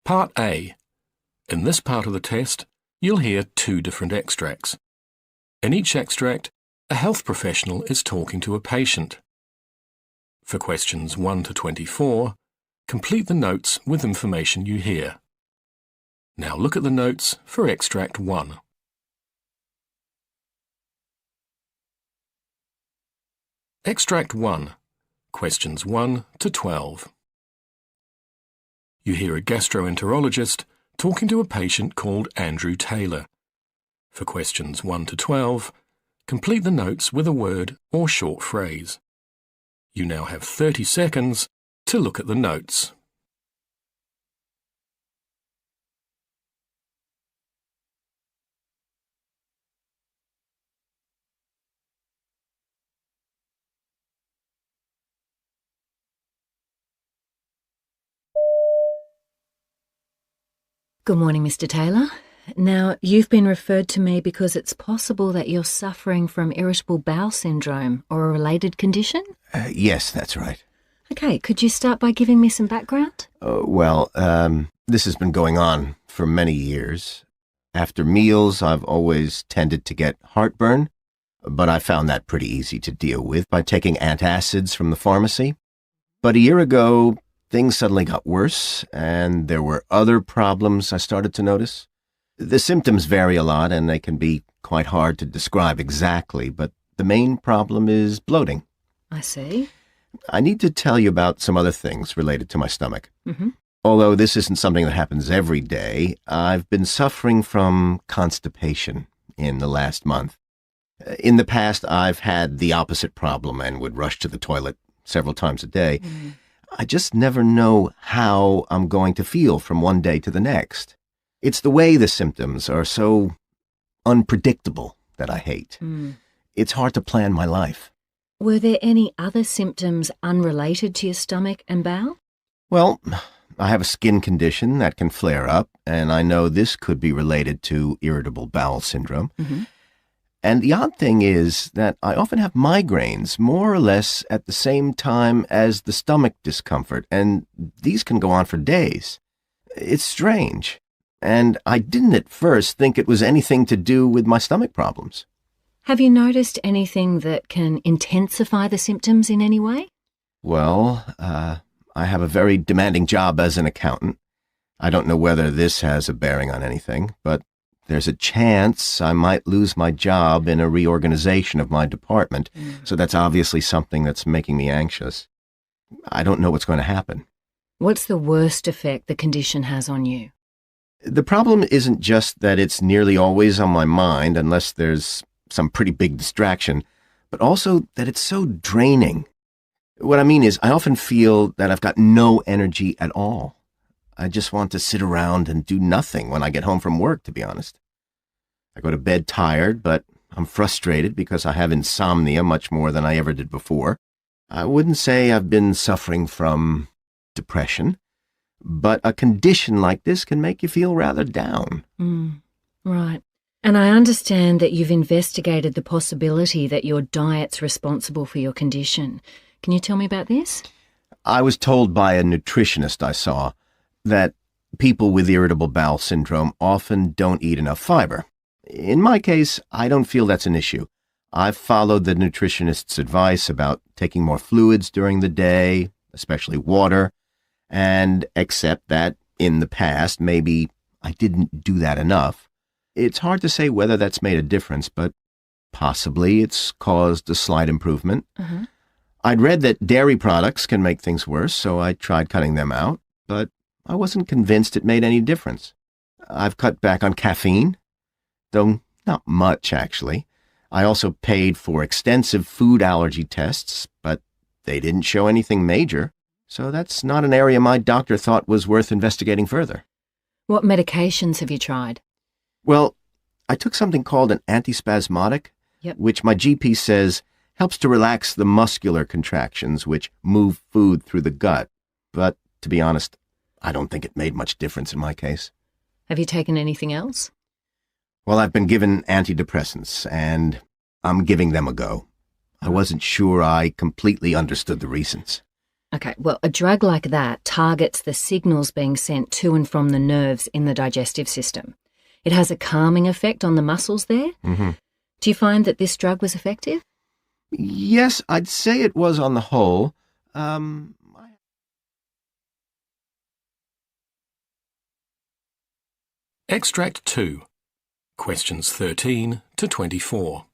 Part A. In this part of the test, you'll hear two different extracts. In each extract, a health professional is talking to a patient. For questions 1 to 24, complete the notes with information you hear. Now look at the notes for extract 1. Extract 1, questions 1 to 12. You hear a gastroenterologist talking to a patient called Andrew Taylor. For questions 1 to 12, complete the notes with a word or short phrase. You now have 30 seconds to look at the notes. Good morning, Mr. Taylor. Now, you've been referred to me because it's possible that you're suffering from irritable bowel syndrome or a related condition? Yes, that's right. Okay, could you start by giving me some background? This has been going on for many years. After meals, I've always tended to get heartburn, but I found that pretty easy to deal with by taking antacids from the pharmacy. But a year ago, things suddenly got worse, and there were other problems I started to notice. The symptoms vary a lot, and they can be quite hard to describe exactly, but the main problem is bloating. I see. I need to tell you about some other things related to my stomach. Mm-hmm. Although this isn't something that happens every day, I've been suffering from constipation in the last month. In the past, I've had the opposite problem and would rush to the toilet several times a day. Mm. I just never know how I'm going to feel from one day to the next. It's the way the symptoms are so unpredictable that I hate. Mm. It's hard to plan my life. Were there any other symptoms unrelated to your stomach and bowel? Well, I have a skin condition that can flare up, and I know this could be related to irritable bowel syndrome. Mm-hmm. And the odd thing is that I often have migraines more or less at the same time as the stomach discomfort, and these can go on for days. It's strange, and I didn't at first think it was anything to do with my stomach problems. Have you noticed anything that can intensify the symptoms in any way? Well, I have a very demanding job as an accountant. I don't know whether this has a bearing on anything, but there's a chance I might lose my job in a reorganization of my department, so that's obviously something that's making me anxious. I don't know what's going to happen. What's the worst effect the condition has on you? The problem isn't just that it's nearly always on my mind unless there's some pretty big distraction, but also that it's so draining. What I mean is I often feel that I've got no energy at all. I just want to sit around and do nothing when I get home from work, to be honest. I go to bed tired, but I'm frustrated because I have insomnia much more than I ever did before. I wouldn't say I've been suffering from depression, but a condition like this can make you feel rather down. Right. And I understand that you've investigated the possibility that your diet's responsible for your condition. Can you tell me about this? I was told by a nutritionist I saw that people with irritable bowel syndrome often don't eat enough fiber. In my case, I don't feel that's an issue. I've followed the nutritionist's advice about taking more fluids during the day, especially water, and accept that in the past, maybe I didn't do that enough. It's hard to say whether that's made a difference, but possibly it's caused a slight improvement. Uh-huh. I'd read that dairy products can make things worse, so I tried cutting them out, but I wasn't convinced it made any difference. I've cut back on caffeine, though not much, actually. I also paid for extensive food allergy tests, but they didn't show anything major, so that's not an area my doctor thought was worth investigating further. What medications have you tried? Well, I took something called an antispasmodic, Yep. which my GP says helps to relax the muscular contractions which move food through the gut, but to be honest, I don't think it made much difference in my case. Have you taken anything else? Well, I've been given antidepressants, and I'm giving them a go. I wasn't sure I completely understood the reasons. Okay, well, a drug like that targets the signals being sent to and from the nerves in the digestive system. It has a calming effect on the muscles there. Mm-hmm. Do you find that this drug was effective? Yes, I'd say it was on the whole. Extract 2. Questions 13 to 24.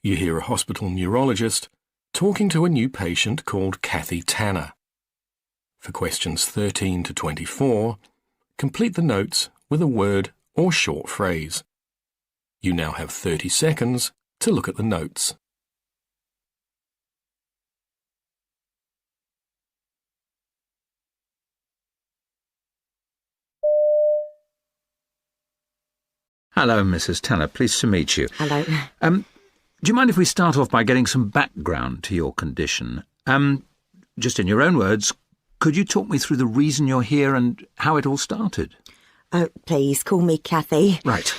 You hear a hospital neurologist talking to a new patient called Kathy Tanner. For questions 13 to 24, complete the notes with a word or short phrase. You now have 30 seconds to look at the notes. Hello, Mrs. Tanner. Pleased to meet you. Hello. Do you mind if we start off by getting some background to your condition? Just in your own words, could you talk me through the reason you're here and how it all started? Oh, please call me Kathy. Right.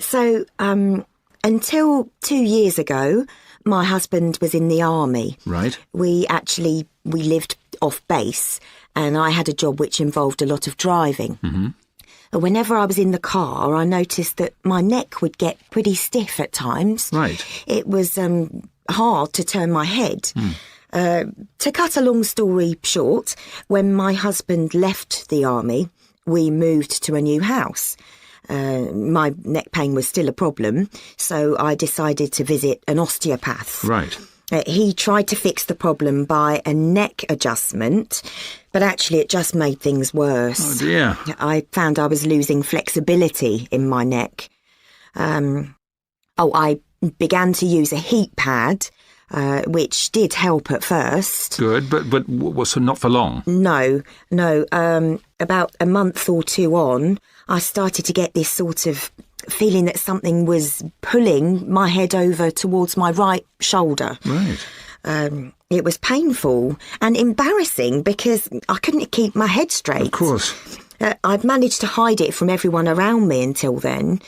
So, until 2 years ago, my husband was in the army. Right. We lived off base, and I had a job which involved a lot of driving. Mm-hmm. Whenever I was in the car, I noticed that my neck would get pretty stiff at times. Right. It was hard to turn my head. To cut a long story short, when my husband left the army, we moved to a new house. My neck pain was still a problem, so I decided to visit an osteopath. Right. He tried to fix the problem by a neck adjustment, but actually it just made things worse. Oh, dear. I found I was losing flexibility in my neck. I began to use a heat pad, which did help at first. Good, but was not for long? No. About a month or two on, I started to get this sort of feeling that something was pulling my head over towards my right shoulder. Right. It was painful and embarrassing because I couldn't keep my head straight. Of course. I'd managed to hide it from everyone around me until then.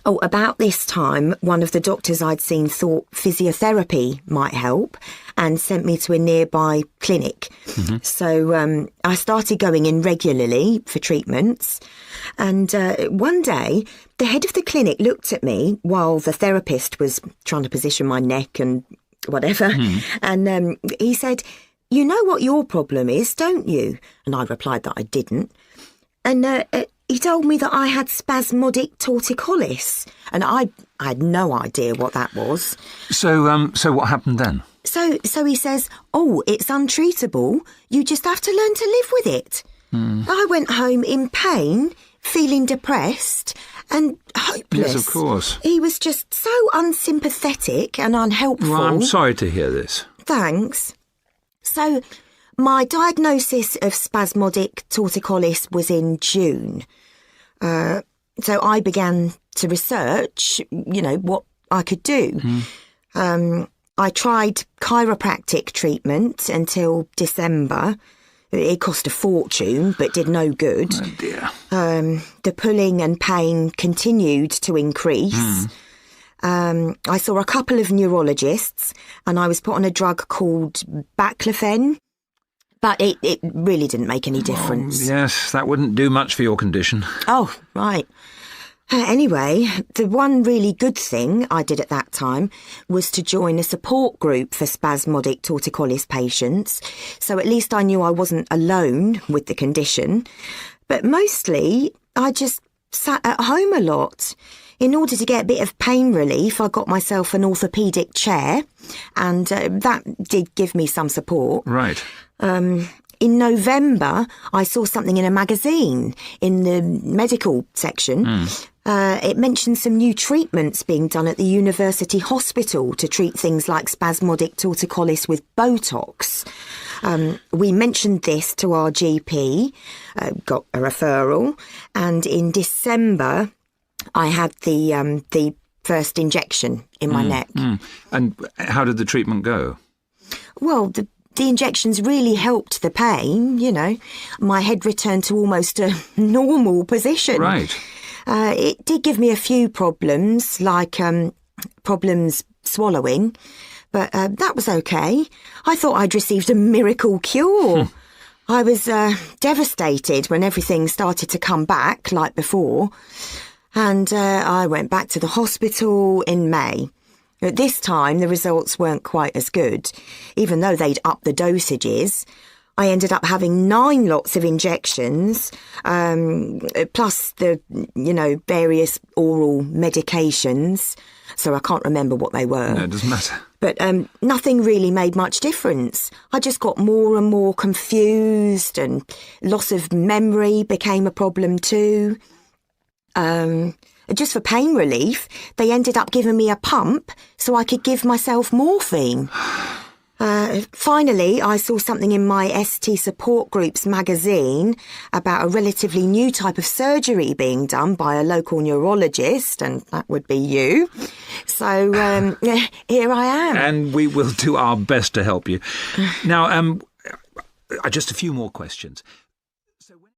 About this time, one of the doctors I'd seen thought physiotherapy might help and sent me to a nearby clinic. Mm-hmm. So I started going in regularly for treatments. And one day, the head of the clinic looked at me while the therapist was trying to position my neck and whatever. And he said, "You know what your problem is, don't you?" And I replied that I didn't. And he told me that I had spasmodic torticollis, and I had no idea what that was. So what happened then? So he says, "Oh, it's untreatable. You just have to learn to live with it." I went home in pain, feeling depressed and hopeless. Yes, of course. He was just so unsympathetic and unhelpful. Well, I'm sorry to hear this. Thanks. So, my diagnosis of spasmodic torticollis was in June. So I began to research, what I could do. I tried chiropractic treatment until December. It cost a fortune, but did no good. Oh, dear. The pulling and pain continued to increase. I saw a couple of neurologists, and I was put on a drug called baclofen. But it really didn't make any difference. Yes, that wouldn't do much for your condition. Oh, right. Anyway, the one really good thing I did at that time was to join a support group for spasmodic torticollis patients, so at least I knew I wasn't alone with the condition. But mostly, I just sat at home a lot. In order to get a bit of pain relief, I got myself an orthopaedic chair, and that did give me some support. Right. In November, I saw something in a magazine in the medical section. It mentioned some new treatments being done at the university hospital to treat things like spasmodic torticollis with Botox. We mentioned this to our GP, got a referral, and in December, I had the first injection in my neck. And how did the treatment go? Well, the injections really helped the pain, My head returned to almost a normal position. Right. It did give me a few problems, like problems swallowing, but that was okay. I thought I'd received a miracle cure. I was devastated when everything started to come back like before, and I went back to the hospital in May. At this time, the results weren't quite as good, even though they'd upped the dosages. I ended up having 9 lots of injections, plus the, various oral medications. So I can't remember what they were. No, it doesn't matter. But nothing really made much difference. I just got more and more confused, and loss of memory became a problem too. Just for pain relief, they ended up giving me a pump so I could give myself morphine. Finally, I saw something in my ST Support Group's magazine about a relatively new type of surgery being done by a local neurologist, and that would be you. So, here I am. And we will do our best to help you. Now, just a few more questions. So when